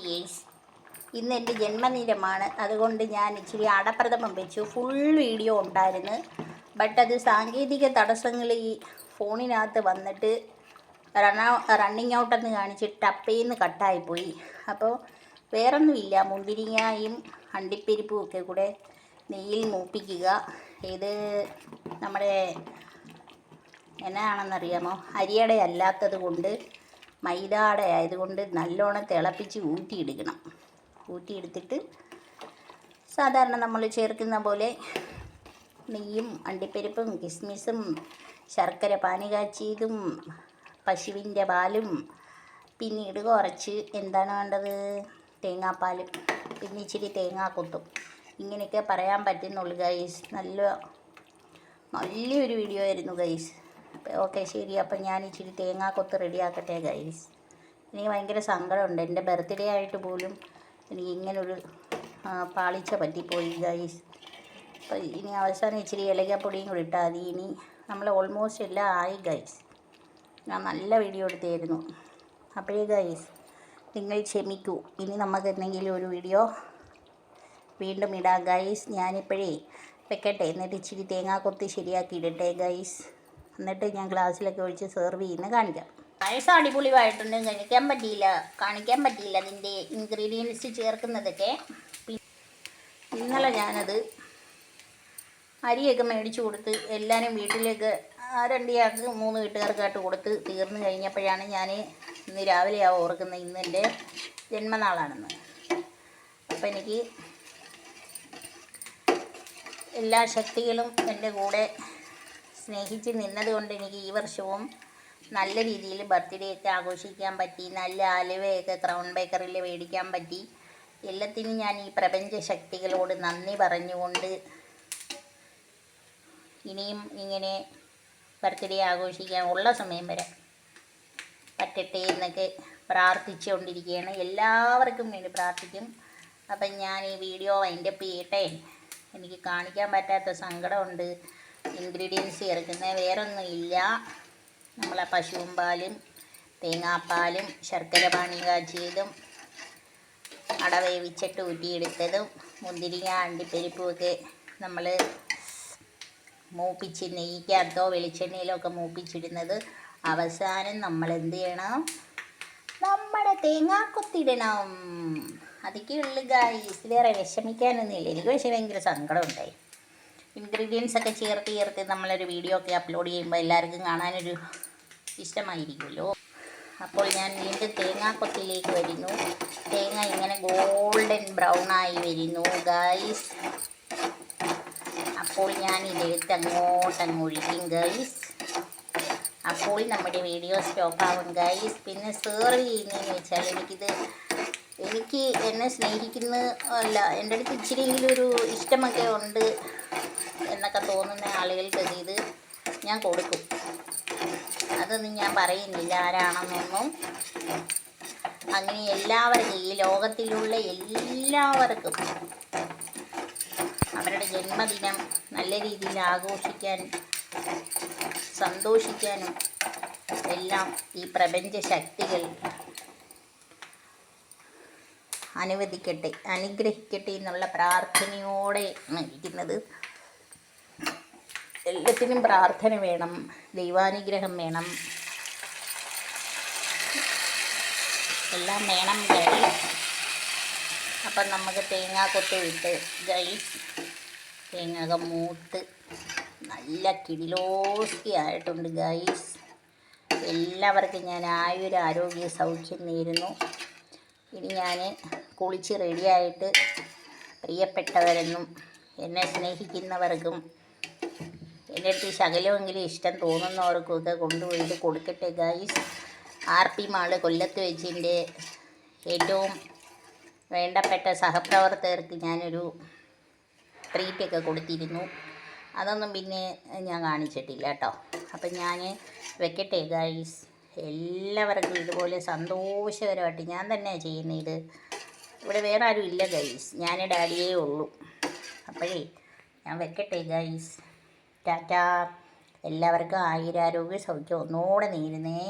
Yes ഇന്ന് എൻ്റെ ജന്മദിനമാണ്. അതുകൊണ്ട് ഞാൻ ഇച്ചിരി അടപ്രഥമം വെച്ചു. ഫുൾ വീഡിയോ ഉണ്ടായിരുന്നു. ബട്ട് അത് സാങ്കേതിക തടസ്സങ്ങൾ ഈ ഫോണിനകത്ത് വന്നിട്ട് റണ്ണിങ് ഔട്ടെന്ന് കാണിച്ച് ടപ്പേന്ന് കട്ടായിപ്പോയി. അപ്പോൾ വേറൊന്നുമില്ല, മുന്തിരിങ്ങയും അണ്ടിപ്പരിപ്പും ഒക്കെ കൂടെ നെയ്യിൽ മൂപ്പിക്കുക. ഇത് നമ്മുടെ എന്നാണെന്നറിയാമോ, അരിയട അല്ലാത്തത് കൊണ്ട് മൈദാട ആയതുകൊണ്ട് നല്ലോണം തിളപ്പിച്ച് ഊറ്റിയെടുക്കണം. ഊറ്റിയെടുത്തിട്ട് സാധാരണ നമ്മൾ ചേർക്കുന്ന പോലെ നെയ്യും അണ്ടിപ്പരിപ്പും കിസ്മിസും ശർക്കര പാനി കാച്ചിയതും പശുവിൻ്റെ പാലും പിന്നീട് കുറച്ച് എന്താണ് വേണ്ടത്, തേങ്ങാപ്പാലും പിന്നെ ഇച്ചിരി തേങ്ങാക്കൊത്തും. ഇങ്ങനെയൊക്കെ പറയാൻ പറ്റുന്നുള്ളൂ ഗൈസ്. നല്ലൊരു വീഡിയോ ആയിരുന്നു ഗൈസ്. ഓക്കെ ശരി, അപ്പം ഞാൻ ഇച്ചിരി തേങ്ങാക്കൊത്ത് റെഡിയാക്കട്ടെ ഗൈസ്. എനിക്ക് ഭയങ്കര സങ്കടമുണ്ട്. എൻ്റെ ബർത്ത്ഡേ ആയിട്ട് പോലും എനിക്ക് ഇങ്ങനൊരു പാളിച്ച പറ്റിപ്പോയി ഗൈസ്. അപ്പോൾ ഇനി അവസാനം ഇച്ചിരി ഏലക്കാപ്പൊടിയും കൂടി ഇട്ടാൽ മതി. ഇനി നമ്മൾ ഓൾമോസ്റ്റ് എല്ലാം ആയി ഗൈസ്. ഞാൻ നല്ല വീഡിയോ എടുത്തായിരുന്നു. അപ്പോഴേ ഗൈസ് നിങ്ങൾ ക്ഷമിക്കൂ. ഇനി നമുക്ക് എന്തെങ്കിലും ഒരു വീഡിയോ വീണ്ടും ഇടാം ഗൈസ്. ഞാനിപ്പോഴേ വെക്കട്ടെ, എന്നിട്ട് ഇച്ചിരി തേങ്ങാക്കൊത്ത് ശരിയാക്കി ഇടട്ടെ ഗൈസ്. എന്നിട്ട് ഞാൻ ഗ്ലാസ്സിലൊക്കെ ഒഴിച്ച് സെർവ് ചെയ്യുന്ന കാണിക്കാം. പായസം അടിപൊളിയായിട്ടുണ്ട്. കാണിക്കാൻ പറ്റിയില്ല അതിൻ്റെ ഇൻഗ്രീഡിയൻസ് ചേർക്കുന്നതൊക്കെ. ഇന്നലെ ഞാനത് അരിയൊക്കെ മേടിച്ചു കൊടുത്ത് എല്ലാവരും വീട്ടിലേക്ക് 2 ആൾക്ക് 3 വീട്ടുകാർക്കായിട്ട് കൊടുത്ത് തീർന്നു കഴിഞ്ഞപ്പോഴാണ് ഞാൻ ഇന്ന് രാവിലെയാണ് ഓർക്കുന്നത് ഇന്ന് എൻ്റെ ജന്മനാളാണെന്ന്. അപ്പം എനിക്ക് എല്ലാ ശക്തികളും എൻ്റെ കൂടെ സ്നേഹിച്ച് നിന്നതുകൊണ്ട് എനിക്ക് ഈ വർഷവും നല്ല രീതിയിൽ ബർത്ത്ഡേ ഒക്കെ ആഘോഷിക്കാൻ പറ്റി. നല്ല അലുവയൊക്കെ ക്രൗൺ ബേക്കറിയിൽ മേടിക്കാൻ പറ്റി. എല്ലാത്തിനും ഞാൻ ഈ പ്രപഞ്ച ശക്തികളോട് നന്ദി പറഞ്ഞുകൊണ്ട് ഇനിയും ഇങ്ങനെ ബർത്ത്ഡേ ആഘോഷിക്കാൻ ഉള്ള സമയം വരെ പറ്റട്ടെ എന്നൊക്കെ പ്രാർത്ഥിച്ചുകൊണ്ടിരിക്കുകയാണ്. എല്ലാവർക്കും വേണ്ടി പ്രാർത്ഥിക്കും. അപ്പം ഞാൻ ഈ വീഡിയോ വൈൻഡപ്പ് ചെയ്യട്ടെ. എനിക്ക് കാണിക്കാൻ പറ്റാത്ത സങ്കടമുണ്ട്. ഇൻഗ്രീഡിയൻസ് ചേർക്കുന്നത് വേറൊന്നും ഇല്ല. നമ്മളെ പശുവും പാലും തേങ്ങാപ്പാലും ശർക്കര പാനി കാച്ചിയതും അട വേവിച്ചിട്ട് ഊറ്റിയെടുത്തതും മുന്തിരിങ്ങ അണ്ടിപ്പരിപ്പുമൊക്കെ നമ്മൾ മൂപ്പിച്ച് നെയ്ക്കകത്തോ വെളിച്ചെണ്ണയിലോ ഒക്കെ മൂപ്പിച്ചിടുന്നത്. അവസാനം നമ്മൾ എന്ത് ചെയ്യണം, നമ്മുടെ തേങ്ങാക്കൊത്തിടണം. അതൊക്കെ ഉള്ളു ഗൈസ്. വേറെ വിഷമിക്കാനൊന്നുമില്ല. എനിക്ക് പക്ഷേ ഭയങ്കര സങ്കടം ഉണ്ടായി. ഇൻഗ്രീഡിയൻസ് ഒക്കെ ചേർത്ത് നമ്മളൊരു വീഡിയോ ഒക്കെ അപ്ലോഡ് ചെയ്യുമ്പോൾ എല്ലാവർക്കും കാണാനൊരു ഇഷ്ടമായിരിക്കുമല്ലോ. അപ്പോൾ ഞാൻ വീണ്ടും തേങ്ങാക്കൊത്തിലേക്ക് വരുന്നു. തേങ്ങ ഇങ്ങനെ ഗോൾഡൻ ബ്രൗൺ ആയി വരുന്നു ഗൈസ്. അപ്പോൾ ഞാൻ ഇതെടുത്ത് അങ്ങോട്ടങ്ങ് ഒഴിക്കും ഗൈസ്. അപ്പോൾ നമ്മുടെ വീഡിയോ സ്റ്റോപ്പ് ആവും ഗൈസ്. പിന്നെ സെർവ് ചെയ്യുന്നതെന്ന് വെച്ചാൽ എനിക്ക് എന്നെ സ്നേഹിക്കുന്ന അല്ല, എൻ്റെ അടുത്ത് ഇച്ചിരിയെങ്കിലും ഒരു ഇഷ്ടമൊക്കെ ഉണ്ട് എന്നൊക്കെ തോന്നുന്ന ആളുകൾക്ക് ഇത് ഞാൻ കൊടുക്കും. അതൊന്നും ഞാൻ പറയുന്നില്ല ആരാണെന്നൊന്നും. അങ്ങനെ എല്ലാവർക്കും, ഈ ലോകത്തിലുള്ള എല്ലാവർക്കും അവരുടെ ജന്മദിനം നല്ല രീതിയിൽ ആഘോഷിക്കാനും സന്തോഷിക്കാനും എല്ലാം ഈ പ്രപഞ്ച ശക്തികൾ അനുഗ്രഹിക്കട്ടെ എന്നുള്ള പ്രാർത്ഥനയോടെയാണ് ഇരിക്കുന്നത്. എല്ലാത്തിനും പ്രാർത്ഥന വേണം, ദൈവാനുഗ്രഹം വേണം, എല്ലാം വേണം ഗൈസ്. അപ്പം നമുക്ക് തേങ്ങാക്കൊത്ത് വിട്ട് ഗൈസ്, തേങ്ങ മൂത്ത് നല്ല കിടിലോസ്റ്റി ആയിട്ടുണ്ട് ഗൈസ്. എല്ലാവർക്കും ഞാൻ ആരോഗ്യ സൗഖ്യം നേരുന്നു. ഇനി ഞാൻ കുളിച്ച് റെഡിയായിട്ട് പ്രിയപ്പെട്ടവരെന്നും എന്നെ സ്നേഹിക്കുന്നവർക്കും എൻ്റെ അടുത്ത് ശകലമെങ്കിലും ഇഷ്ടം തോന്നുന്നവർക്കുമൊക്കെ കൊണ്ടുപോയിട്ട് കൊടുക്കട്ടെ ഗൈസ്. RP മാള് കൊല്ലത്ത് വെച്ചിൻ്റെ ഏറ്റവും വേണ്ടപ്പെട്ട സഹപ്രവർത്തകർക്ക് ഞാനൊരു ട്രീറ്റൊക്കെ കൊടുത്തിരുന്നു. അതൊന്നും പിന്നെ ഞാൻ കാണിച്ചിട്ടില്ല കേട്ടോ. അപ്പം ഞാൻ വെക്കട്ടെ ഗൈസ്. എല്ലാവർക്കും ഇതുപോലെ സന്തോഷകരമായിട്ട് ഞാൻ തന്നെയാണ് ചെയ്യുന്നത്. ഇവിടെ വേറെ ആരും ഇല്ല ഗൈസ്, ഞാൻ ഡാഡിയേ ഉള്ളൂ. അപ്പോഴേ ഞാൻ വെക്കട്ടെ ഗൈസ്. ടാറ്റാ. എല്ലാവർക്കും ആയുരാരോഗ്യ സൗഖ്യം ഒന്നുകൂടെ നേരുന്നേ.